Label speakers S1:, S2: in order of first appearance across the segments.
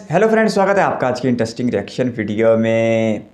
S1: Hello friends, स्वागत है आपका आज की इंटरेस्टिंग रिएक्शन वीडियो में।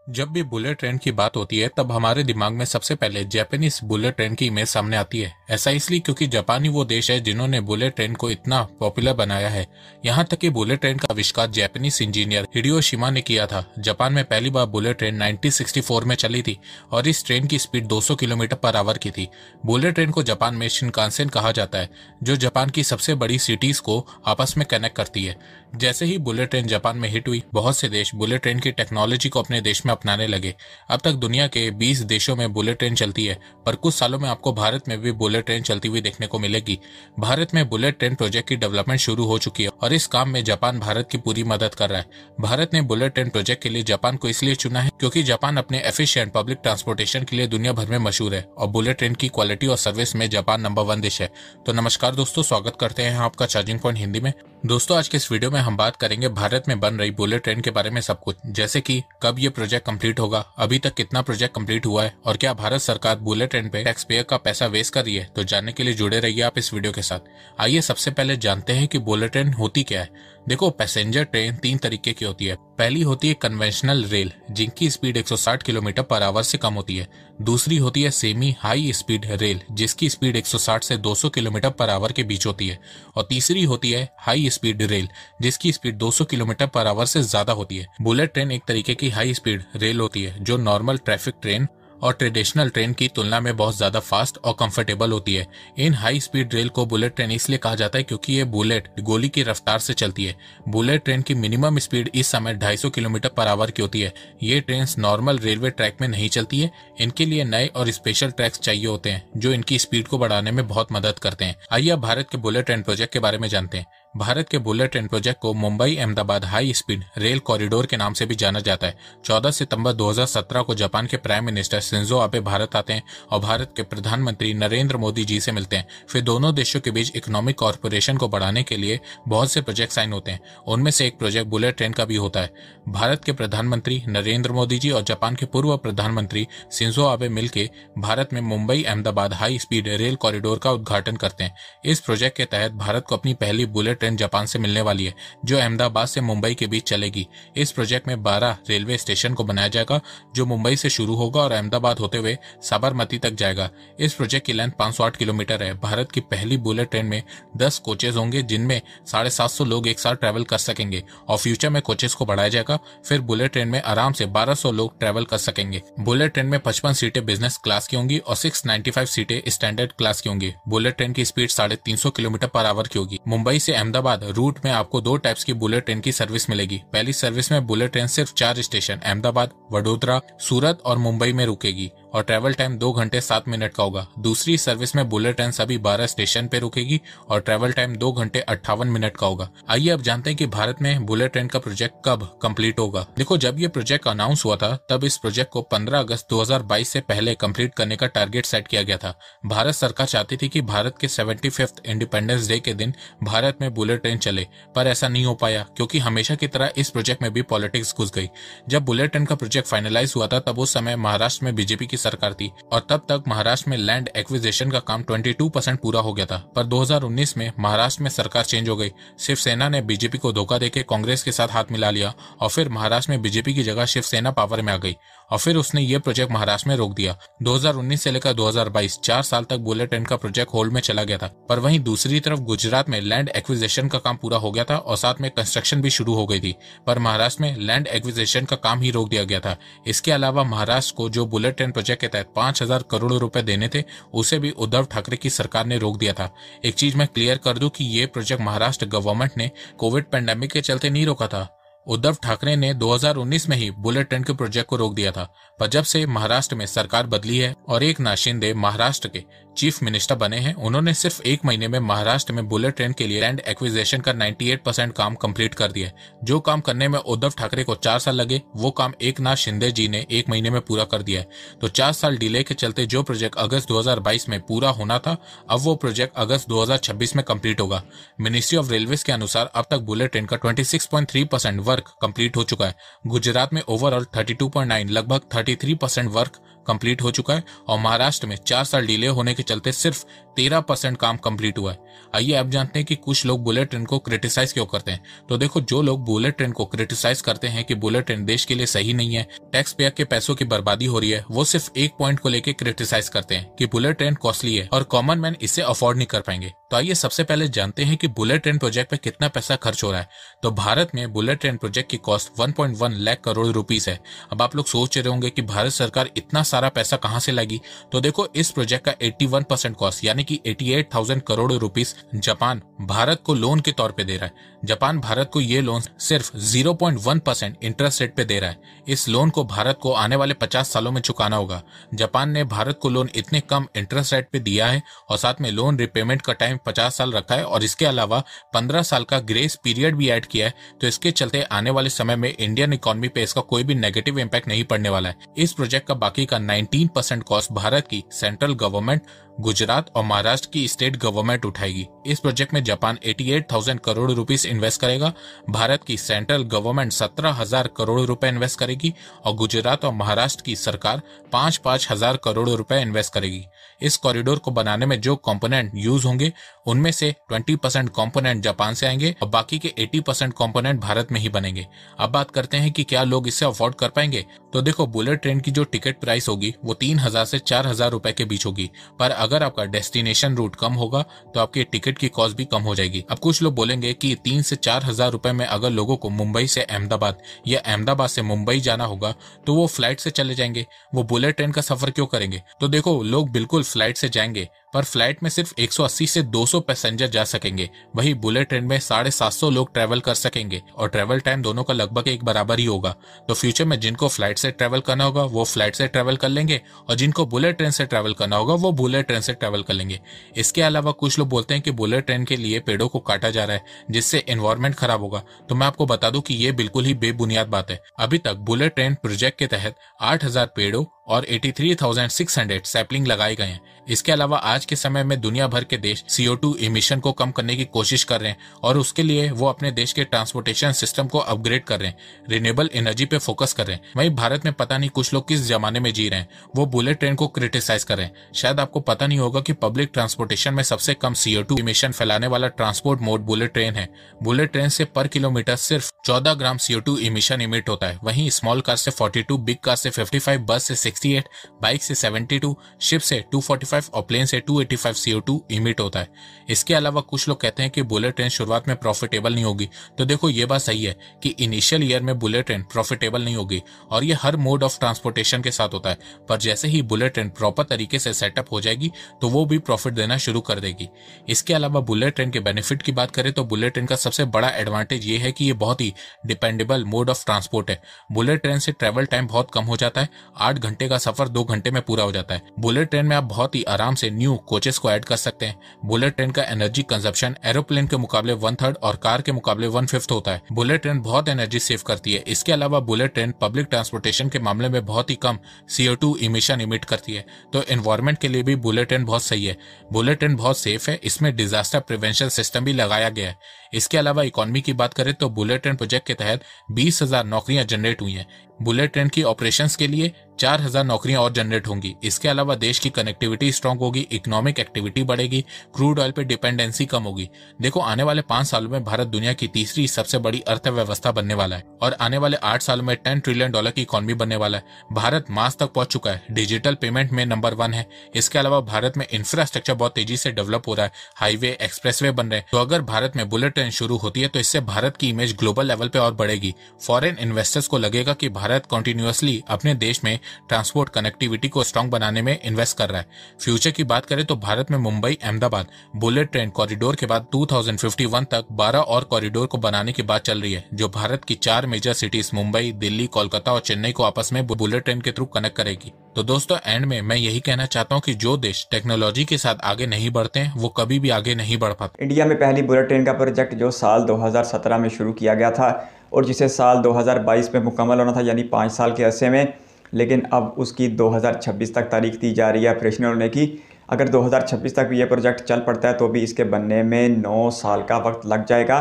S2: जब भी बुलेट ट्रेन की बात होती है तब हमारे दिमाग में सबसे पहले जापानीज बुलेट ट्रेन की इमेज सामने आती है। ऐसा इसलिए क्योंकि जापान ही वो देश है जिन्होंने बुलेट ट्रेन को इतना पॉपुलर बनाया है। यहाँ तक कि बुलेट ट्रेन का आविष्कार जापानीज इंजीनियर हिडेयो शिमा ने किया था। जापान में पहली बार बुलेट ट्रेन 1964 में चली थी और इस ट्रेन की स्पीड 200 किलोमीटर पर आवर की थी। बुलेट ट्रेन को जापान में शिनकानसेन कहा जाता है, जो जापान की सबसे बड़ी सिटीज को आपस में कनेक्ट करती है। जैसे ही बुलेट ट्रेन जापान में हिट हुई, बहुत से देश बुलेट ट्रेन की टेक्नोलॉजी को अपने देश में अपनाने लगे। अब तक दुनिया के 20 देशों में बुलेट ट्रेन चलती है, पर कुछ सालों में आपको भारत में भी बुलेट ट्रेन चलती हुई देखने को मिलेगी। भारत में बुलेट ट्रेन प्रोजेक्ट की डेवलपमेंट शुरू हो चुकी है और इस काम में जापान भारत की पूरी मदद कर रहा है। भारत ने बुलेट ट्रेन प्रोजेक्ट के लिए जापान को इसलिए चुना है क्योंकि जापान अपने एफिशिएंट पब्लिक ट्रांसपोर्टेशन के लिए दुनिया भर में मशहूर है और बुलेट ट्रेन की क्वालिटी और सर्विस में जापान नंबर 1 देश है। तो नमस्कार दोस्तों, स्वागत करते हैं आपका चार्जिंग पॉइंट हिंदी में। दोस्तों, आज के इस वीडियो में हम बात करेंगे भारत में बन रही बुलेट ट्रेन के बारे में सब कुछ, जैसे कि कब ये प्रोजेक्ट कंप्लीट होगा, अभी तक कितना प्रोजेक्ट कंप्लीट हुआ है और क्या भारत सरकार बुलेट ट्रेन पे टैक्स पेयर का पैसा वेस्ट कर रही है। तो जानने के लिए जुड़े रहिए आप इस वीडियो के साथ। आइए सबसे पहले जानते हैं कि बुलेट ट्रेन होती क्या है। देखो, पैसेंजर ट्रेन 3 तरीके की होती है। पहली होती है कन्वेंशनल रेल, जिनकी स्पीड 160 किलोमीटर पर आवर से कम होती है। दूसरी होती है सेमी हाई स्पीड रेल, जिसकी स्पीड 160 से 200 किलोमीटर पर आवर के बीच होती है। और तीसरी होती है हाई स्पीड रेल, जिसकी स्पीड 200 किलोमीटर पर आवर से ज्यादा होती है। बुलेट ट्रेन एक तरीके की हाई स्पीड रेल होती है जो नॉर्मल ट्रैफिक ट्रेन और ट्रेडिशनल ट्रेन की तुलना में बहुत ज्यादा फास्ट और कंफर्टेबल होती है। इन हाई स्पीड रेल को बुलेट ट्रेन इसलिए कहा जाता है क्योंकि ये बुलेट गोली की रफ्तार से चलती है। बुलेट ट्रेन की मिनिमम स्पीड इस समय 250 किलोमीटर पर आवर की होती है। ये ट्रेन नॉर्मल रेलवे ट्रैक में नहीं चलती है। इनके लिए नए और स्पेशल ट्रैक्स चाहिए होते हैं जो इनकी स्पीड को बढ़ाने में बहुत मदद करते हैं। आइए अब भारत के बुलेट ट्रेन प्रोजेक्ट के बारे में जानते हैं। भारत के बुलेट ट्रेन प्रोजेक्ट को Mumbai Ahmedabad high speed rail corridor के नाम से भी जाना जाता है। 14 सितंबर 2017 को जापान के prime minister Shinzo Abe Bharat आते हैं और भारत के प्रधानमंत्री नरेंद्र मोदी जी से मिलते हैं। फिर दोनों देशों के बीच इकोनॉमिक कॉर्पोरेशन को बढ़ाने के लिए बहुत से प्रोजेक्ट साइन होते हैं। उनमें से एक प्रोजेक्ट बुलेट ट्रेन का भी होता है। भारत के प्रधानमंत्री नरेंद्र मोदी जी और जापान के पूर्व प्रधानमंत्री शिंजो आबे मिलकर भारत में Mumbai Ahmedabad high speed rail corridor का उद्घाटन करते हैं। इस प्रोजेक्ट के तहत भारत को अपनी पहली बुलेट ट्रेन जापान से मिलने वाली है, जो अहमदाबाद से मुंबई के बीच चलेगी। इस प्रोजेक्ट में 12 रेलवे स्टेशन को बनाया जाएगा, जो मुंबई से शुरू होगा और अहमदाबाद होते हुए साबरमती तक जाएगा। इस प्रोजेक्ट की लेंथ 508 किलोमीटर है। भारत की पहली बुलेट ट्रेन में 10 कोचेज होंगे, जिनमें 750 लोग एक साथ ट्रैवल कर सकेंगे और फ्यूचर में कोचेज को बढ़ाया जाएगा। फिर बुलेट ट्रेन में आराम से 1200 लोग ट्रैवल कर सकेंगे। बुलेट ट्रेन में 55 सीटें बिजनेस क्लास की होंगी और 695 सीटें स्टैंडर्ड क्लास की होंगी। बुलेट ट्रेन की स्पीड 350 किलोमीटर पर आवर की होगी। मुंबई से अहमदाबाद रूट में आपको 2 टाइप्स की बुलेट ट्रेन की सर्विस मिलेगी। पहली सर्विस में बुलेट ट्रेन सिर्फ 4 स्टेशन अहमदाबाद, वडोदरा, सूरत और मुंबई में रुकेगी और ट्रैवल टाइम 2 घंटे 7 मिनट का होगा। दूसरी सर्विस में बुलेट ट्रेन सभी 12 स्टेशन पे रुकेगी और ट्रैवल टाइम 2 घंटे 58 मिनट का होगा। आइए अब जानते हैं कि भारत में बुलेट ट्रेन का प्रोजेक्ट कब कंप्लीट होगा। देखो, जब ये प्रोजेक्ट अनाउंस हुआ था तब इस प्रोजेक्ट को 15 अगस्त 2022 से पहले कंप्लीट करने का टारगेट सेट किया गया था। भारत सरकार चाहती थी कि भारत के 75th इंडिपेंडेंस डे के दिन भारत में बुलेट ट्रेन चले, पर ऐसा नहीं हो पाया क्योंकि हमेशा की तरह इस प्रोजेक्ट में भी पॉलिटिक्स घुस गई। जब बुलेट ट्रेन का प्रोजेक्ट फाइनलाइज हुआ था तब उस समय महाराष्ट्र में बीजेपी की सरकार थी और तब तक महाराष्ट्र में लैंड एक्विजिशन का काम 22% पूरा हो गया था। पर 2019 में महाराष्ट्र में सरकार चेंज हो गई। शिवसेना ने बीजेपी को धोखा देके कांग्रेस के साथ हाथ मिला लिया और फिर महाराष्ट्र में बीजेपी की जगह शिवसेना पावर में आ गई और फिर उसने ये प्रोजेक्ट महाराष्ट्र में रोक दिया। 2019 से लेकर 2022 4 साल तक बुलेट ट्रेन का प्रोजेक्ट होल्ड में चला गया था। पर वहीं दूसरी तरफ गुजरात में लैंड एक्विजिशन का काम पूरा हो गया था और साथ में कंस्ट्रक्शन भी शुरू हो गई थी, पर महाराष्ट्र में लैंड एक्विजिशन का काम ही रोक दिया गया था। इसके अलावा महाराष्ट्र को जो बुलेट ट्रेन प्रोजेक्ट के तहत 5,000 करोड़ रुपए देने थे, उसे भी उद्धव ठाकरे की सरकार ने रोक दिया था। एक चीज मैं क्लियर कर दूं कि ये प्रोजेक्ट महाराष्ट्र गवर्नमेंट ने कोविड पैंडेमिक के चलते नहीं रोका था। उद्धव ठाकरे ने 2019 में ही बुलेट ट्रेन के प्रोजेक्ट को रोक दिया था। पर जब से महाराष्ट्र में सरकार बदली है और एकनाथ शिंदे महाराष्ट्र के चीफ मिनिस्टर बने हैं, उन्होंने सिर्फ 1 महीने में महाराष्ट्र में बुलेट ट्रेन के लिए लैंड एक्विजिशन का 98% काम कंप्लीट कर दिया। जो काम करने में उद्धव ठाकरे को 4 साल लगे, वो काम एकनाथ शिंदे जी ने 1 महीने में पूरा कर दिया है। तो 4 साल डिले के चलते जो प्रोजेक्ट अगस्त 2022 में पूरा होना था, अब वो प्रोजेक्ट अगस्त 2026 में कंप्लीट होगा। मिनिस्ट्री ऑफ रेलवेज के अनुसार अब तक बुलेट ट्रेन का 26.3% वर्क कंप्लीट हो चुका है। गुजरात में ओवरऑल 32.9 लगभग 33% वर्क कंप्लीट हो चुका है और महाराष्ट्र में 4 साल डिले होने के चलते सिर्फ 13% काम कंप्लीट हुआ है। आइए अब जानते हैं कि कुछ लोग बुलेट ट्रेन को क्रिटिसाइज क्यों करते हैं। तो देखो, जो लोग बुलेट ट्रेन को क्रिटिसाइज करते हैं कि बुलेट ट्रेन देश के लिए सही नहीं है, टैक्स पेयर के पैसों की बर्बादी हो रही है, वो सिर्फ एक पॉइंट को लेकर क्रिटिसाइज करते हैं कि बुलेट ट्रेन कॉस्टली है और कॉमन मैन इसे अफोर्ड नहीं कर पाएंगे। तो आइए सबसे पहले जानते हैं कि बुलेट ट्रेन प्रोजेक्ट पे कितना पैसा खर्च हो रहा है। तो भारत में बुलेट ट्रेन प्रोजेक्ट की कॉस्ट 1.1 लाख करोड़ रुपीस है। अब आप लोग सोच रहे होंगे कि भारत सरकार इतना सारा पैसा कहां से लाएगी। तो देखो, इस प्रोजेक्ट का 81% कॉस्ट यानी कि 88,000 करोड़ रुपीस जापान भारत को लोन के तौर पे दे रहा है। जापान भारत को ये लोन सिर्फ 0.1% इंटरेस्ट रेट पे दे रहा है। इस लोन को भारत को आने वाले 50 सालों में चुकाना होगा। जापान ने भारत को लोन इतने कम इंटरेस्ट रेट पे दिया है और साथ में लोन रिपेमेंट का टाइम 50 साल रखा है और इसके अलावा 15 साल का ग्रेस पीरियड भी ऐड किया है। तो इसके चलते आने वाले समय में इंडियन इकोनॉमी पे इसका कोई भी नेगेटिव इंपैक्ट नहीं पड़ने वाला है। इस प्रोजेक्ट का बाकी का 19% कॉस्ट भारत की सेंट्रल गवर्नमेंट, गुजरात और महाराष्ट्र की स्टेट गवर्नमेंट उठाएगी। इस प्रोजेक्ट में जापान 88,000 करोड़ रुपीस इन्वेस्ट करेगा, भारत की सेंट्रल गवर्नमेंट 17,000 करोड़ रुपए इन्वेस्ट करेगी और गुजरात और महाराष्ट्र की सरकार 5-5 हजार करोड़ रुपए इन्वेस्ट करेगी। इस कॉरिडोर को बनाने में जो कंपोनेंट यूज होंगे उनमें से 20% कंपोनेंट जापान से आएंगे और बाकी के 80% कंपोनेंट भारत में ही बनेंगे। अब बात करते हैं कि क्या लोग इसे अफोर्ड कर पाएंगे। तो देखो, बुलेट ट्रेन की जो टिकट प्राइस होगी वो 3,000 से 4,000 रुपए के बीच होगी, पर अगर आपका डेस्टिनेशन रूट कम होगा तो आपकी टिकट की कॉस्ट भी कम हो जाएगी। अब कुछ लोग बोलेंगे कि 3 से 4,000 रुपए में अगर लोगों को मुंबई से अहमदाबाद या अहमदाबाद से मुंबई जाना होगा तो वो फ्लाइट से चले जाएंगे, वो बुलेट ट्रेन का सफर क्यों करेंगे। तो देखो, लोग बिल्कुल फ्लाइट से जाएंगे, पर फ्लाइट में सिर्फ 180 से 200 पैसेंजर जा सकेंगे। वही बुलेट ट्रेन में 750 लोग ट्रेवल कर सकेंगे और ट्रेवल टाइम दोनों का लगभग एक बराबर ही होगा। तो फ्यूचर में जिनको फ्लाइट से ट्रेवल करना होगा वो फ्लाइट से ट्रेवल कर लेंगे और जिनको बुलेट ट्रेन से ट्रेवल करना होगा वो बुलेट ट्रेन से ट्रेवल कर लेंगे। इसके अलावा कुछ लोग बोलते हैं कि बुलेट ट्रेन के लिए पेड़ों को काटा जा रहा है जिससे एनवायरमेंट खराब होगा। तो मैं आपको बता दूं कि ये बिल्कुल ही बेबुनियाद बात है। अभी तक बुलेट ट्रेन प्रोजेक्ट के तहत 8,000 पेड़ों और 83,600 सैपलिंग लगाए गए हैं। इसके अलावा आज के समय में दुनिया भर के देश CO2 इमिशन को कम करने की कोशिश कर रहे हैं और उसके लिए वो अपने देश के ट्रांसपोर्टेशन सिस्टम को अपग्रेड कर रहे हैं, रिन्यूएबल एनर्जी पे फोकस कर रहे हैं। वहीं भारत में पता नहीं कुछ लोग किस जमाने में जी रहे हैं, वो बुलेट ट्रेन को क्रिटिसाइज कर रहे हैं। शायद आपको पता नहीं होगा कि पब्लिक ट्रांसपोर्टेशन में सबसे कम CO2 इमिशन फैलाने वाला ट्रांसपोर्ट मोड बुलेट ट्रेन है। बुलेट ट्रेन से पर किलोमीटर सिर्फ 14 ग्राम CO2 इमिशन इमिट होता है। वहीं स्मॉल कार से 42, बिग कार से 55, बस से 68, बाइक से 72, शिप से 245 और प्लेन से 285 CO2 इमिट होता है। इसके अलावा कुछ लोग कहते हैं कि बुलेट ट्रेन शुरुआत में प्रॉफिटेबल नहीं होगी। तो देखो, ये बात सही है कि इनिशियल ईयर में बुलेट ट्रेन प्रॉफिटेबल नहीं होगी और ये हर मोड ऑफ ट्रांसपोर्टेशन के साथ होता है, पर जैसे ही बुलेट ट्रेन प्रॉपर तरीके से सेटअप हो जाएगी तो वो भी प्रॉफिट देना शुरू कर देगी। इसके अलावा बुलेट ट्रेन के बेनिफिट की बात करें तो बुलेट ट्रेन का सबसे बड़ा एडवांटेज ये है कि ये बहुत ही डिपेंडेबल मोड ऑफ ट्रांसपोर्ट है। बुलेट ट्रेन से ट्रेवल टाइम बहुत कम हो जाता है, 8 घंटे का सफर 2 घंटे में पूरा हो जाता है। बुलेट ट्रेन में आप बहुत ही आराम से न्यू कोचेस को ऐड कर सकते हैं। बुलेट ट्रेन का एनर्जी कंजप्शन एरोप्लेन के मुकाबले 1/3 और कार के मुकाबले 1/5 होता है। बुलेट ट्रेन बहुत एनर्जी सेव करती है। इसके अलावा बुलेट ट्रेन पब्लिक ट्रांसपोर्टेशन के मामले में बहुत ही कम CO2 इमिशन इमिट करती है। तो एनवायरमेंट के लिए भी बुलेट ट्रेन बहुत सही है। बुलेट ट्रेन बहुत सेफ है, इसमें डिजास्टर प्रिवेंशन सिस्टम भी लगाया गया है। इसके अलावा इकोनॉमी की बात करें तो बुलेट ट्रेन प्रोजेक्ट के तहत 20,000 नौकरियां जनरेट हुई हैं। बुलेट ट्रेन की ऑपरेशंस के लिए 4,000 नौकरियां और जनरेट होंगी। इसके अलावा देश की कनेक्टिविटी स्ट्रांग होगी, इकोनॉमिक एक्टिविटी बढ़ेगी, क्रूड ऑयल पे डिपेंडेंसी कम होगी। देखो, आने वाले 5 सालों में भारत दुनिया की तीसरी सबसे बड़ी अर्थव्यवस्था बनने वाला है और आने वाले 8 सालों में $10 ट्रिलियन की इकोनॉमी बनने वाला है। भारत मार्स तक पहुंच चुका है, डिजिटल पेमेंट में नंबर 1 है। इसके अलावा भारत में इंफ्रास्ट्रक्चर बहुत तेजी से डेवलप हो रहा है, हाईवे, एक्सप्रेसवे बन रहे हैं। तो अगर भारत में बुलेट ट्रेन शुरू होती है तो इससे भारत की इमेज ग्लोबल लेवल पे और बढ़ेगी। फॉरेन इन्वेस्टर्स को लगेगा कि भारत कंटिन्यूअसली अपने देश में ट्रांसपोर्ट कनेक्टिविटी को स्ट्रांग बनाने में इन्वेस्ट कर रहा है। फ्यूचर की बात करें तो भारत में Mumbai Ahmedabad bullet train corridor के बाद 2051 तक 12 और कॉरिडोर को बनाने की बात चल रही है, जो भारत की 4 मेजर सिटीज मुंबई, दिल्ली, कोलकाता और चेन्नई को आपस में बुलेट ट्रेन के थ्रू कनेक्ट करेगी। तो दोस्तों, एंड में मैं यही कहना चाहता हूँ कि जो देश टेक्नोलॉजी के साथ आगे नहीं बढ़ते हैं वो कभी भी आगे नहीं बढ़ पाते।
S1: इंडिया में पहली बुलेट ट्रेन का प्रोजेक्ट जो साल 2017 में शुरू किया गया था और जिसे साल 2022 में मुकम्मल होना था, यानी 5 साल के अरसे में, लेकिन अब उसकी 2026 तक तारीख दी जा रही है ऑपरेशनल होने की। अगर 2026 तक भी ये प्रोजेक्ट चल पड़ता है तो भी इसके बनने में 9 साल का वक्त लग जाएगा।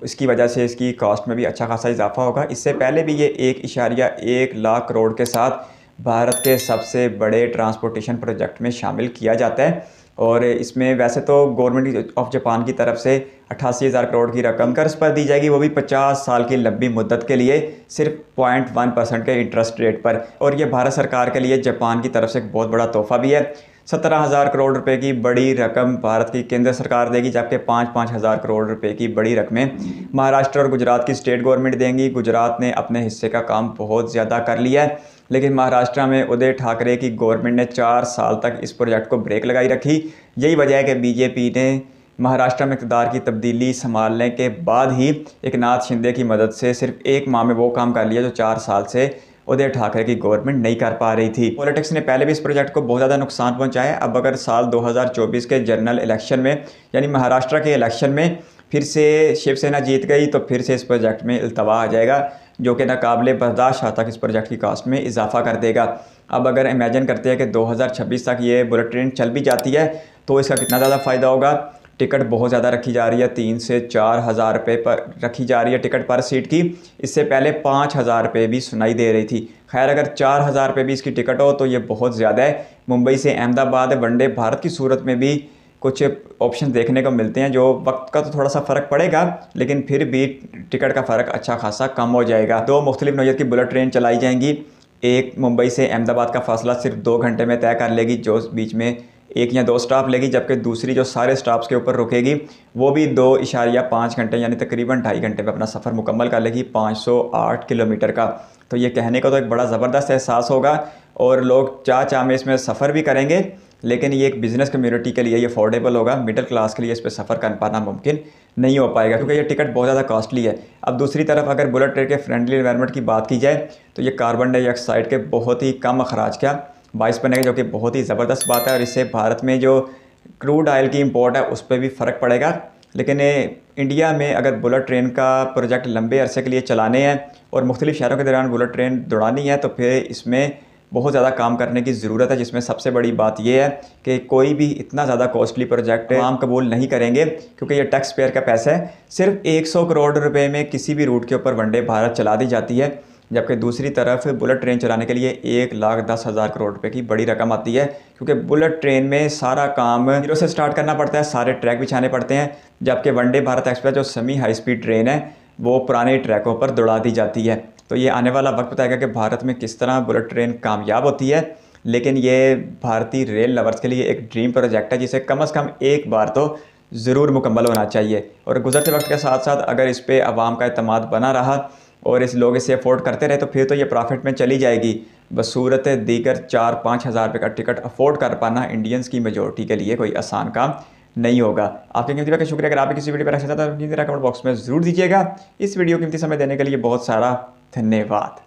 S1: इसकी वजह से इसकी कॉस्ट में भी अच्छा खासा इजाफा होगा। इससे पहले भी ये 1.1 लाख करोड़ के साथ भारत के सबसे बड़े ट्रांसपोर्टेशन प्रोजेक्ट में शामिल किया जाता है। और इसमें वैसे तो गवर्नमेंट ऑफ जापान की तरफ से 88,000 करोड़ की रकम कर्ज पर दी जाएगी, वो भी 50 साल की लंबी मुद्दत के लिए, सिर्फ 0.1% के इंटरेस्ट रेट पर। और ये भारत सरकार के लिए जापान की तरफ से एक बहुत बड़ा तोहफा भी है। 17,000 करोड़ रुपए की बड़ी रकम भारत की केंद्र सरकार देगी, जबकि 5-5 हज़ार करोड़ रुपए की बड़ी रकमें महाराष्ट्र और गुजरात की स्टेट गवर्नमेंट देंगी। गुजरात ने अपने हिस्से का काम बहुत ज़्यादा कर लिया है, लेकिन महाराष्ट्र में उद्धव ठाकरे की गवर्नमेंट ने 4 साल तक इस प्रोजेक्ट को ब्रेक लगाई रखी। यही वजह है कि बीजेपी ने महाराष्ट्र में इक़्तिदार की तब्दीली संभालने के बाद ही एकनाथ शिंदे की मदद से सिर्फ 1 माह में वो काम कर लिया जो 4 साल से उद्धव ठाकरे की गवर्नमेंट नहीं कर पा रही थी। पॉलिटिक्स ने पहले भी इस प्रोजेक्ट को बहुत ज़्यादा नुकसान पहुंचाया है। अब अगर साल 2024 के जनरल इलेक्शन में, यानी महाराष्ट्र के इलेक्शन में फिर से शिवसेना जीत गई तो फिर से इस प्रोजेक्ट में इल्तवा आ जाएगा, जो कि नाकाबिले बर्दाश्त तक इस प्रोजेक्ट की कास्ट में इजाफा कर देगा। अब अगर इमेजिन करते हैं कि 2026 तक ये बुलेट ट्रेन चल भी जाती है तो इसका कितना ज़्यादा फ़ायदा होगा। टिकट बहुत ज़्यादा रखी जा रही है, 3 से 4 हज़ार रुपये पर रखी जा रही है टिकट पर सीट की। इससे पहले 5,000 रुपये भी सुनाई दे रही थी। खैर, अगर 4,000 रुपये भी इसकी टिकट हो तो ये बहुत ज़्यादा है। मुंबई से अहमदाबाद वनडे भारत की सूरत में भी कुछ ऑप्शन देखने को मिलते हैं, जो वक्त का तो थोड़ा सा फ़र्क पड़ेगा, लेकिन फिर भी टिकट का फ़र्क अच्छा खासा कम हो जाएगा। 2 मुख्तलिफ नौइयत की बुलेट ट्रेन चलाई जाएंगी। एक मुंबई से अहमदाबाद का फासला सिर्फ 2 घंटे में तय कर लेगी, जो बीच में 1 या 2 स्टॉप लेगी, जबकि दूसरी जो सारे स्टॉप्स के ऊपर रुकेगी वो भी 2.5 घंटे यानी तकरीबन 2.5 घंटे में अपना सफ़र मुकम्मल कर लेगी, 508 किलोमीटर का। तो ये कहने का तो एक बड़ा ज़बरदस्त एहसास होगा और लोग चाह में इसमें सफ़र भी करेंगे, लेकिन ये एक बिज़नेस कम्युनिटी के लिए ये अफोर्डेबल होगा। मिडिल क्लास के लिए इस पर सफ़र कर पाना मुमकिन नहीं हो पाएगा, क्योंकि ये टिकट बहुत ज़्यादा कॉस्टली है। अब दूसरी तरफ अगर बुलेट ट्रेन के फ्रेंडली एनवायरनमेंट की बात की जाए तो ये कार्बन डाइऑक्साइड के बहुत ही कम अखराज का बाइस बनेगा, जो कि बहुत ही ज़बरदस्त बात है। और इससे भारत में जो क्रूड ऑयल की इंपोर्ट है उस पर भी फ़र्क पड़ेगा। लेकिन इंडिया में अगर बुलेट ट्रेन का प्रोजेक्ट लंबे अरसे के लिए चलाने हैं और मुख्तलिफ शहरों के दौरान बुलेट ट्रेन दौड़ानी है तो फिर इसमें बहुत ज़्यादा काम करने की ज़रूरत है, जिसमें सबसे बड़ी बात यह है कि कोई भी इतना ज़्यादा कॉस्टली प्रोजेक्ट आम कबूल नहीं करेंगे, क्योंकि ये टैक्स पेयर का पैसा है। सिर्फ 100 करोड़ रुपए में किसी भी रूट के ऊपर वनडे भारत चला दी जाती है, जबकि दूसरी तरफ बुलेट ट्रेन चलाने के लिए 1,10,000 करोड़ रुपए की बड़ी रकम आती है, क्योंकि बुलेट ट्रेन में सारा काम जीरो से स्टार्ट करना पड़ता है, सारे ट्रैक बिछाने पड़ते हैं। जबकि वनडे भारत एक्सप्रेस जो सेमी हाई स्पीड ट्रेन है वो पुराने ट्रैकों पर दौड़ा दी जाती है। तो ये आने वाला वक्त बताएगा कि भारत में किस तरह बुलेट ट्रेन कामयाब होती है। लेकिन ये भारतीय रेल लवर्स के लिए एक ड्रीम प्रोजेक्ट है, जिसे कम से कम एक बार तो ज़रूर मुकम्मल होना चाहिए। और गुजरते वक्त के साथ साथ अगर इस पर आवाम का एतमाद बना रहा और इस लोग इसे अफोर्ड करते रहे तो फिर तो ये प्रॉफिट में चली जाएगी। बसूरत दीगर 4-5 हज़ार रुपये का टिकट अफोर्ड कर पाना इंडियंस की मेजोरिटी के लिए कोई आसान काम नहीं होगा। आपके कीमती वक्त का शुक्रिया। अगर आप किसी वीडियो पर रखना चाहते हैं तो कमेंट बॉक्स में ज़रूर दीजिएगा। इस वीडियो कीमती समय देने के लिए बहुत सारा धन्यवाद।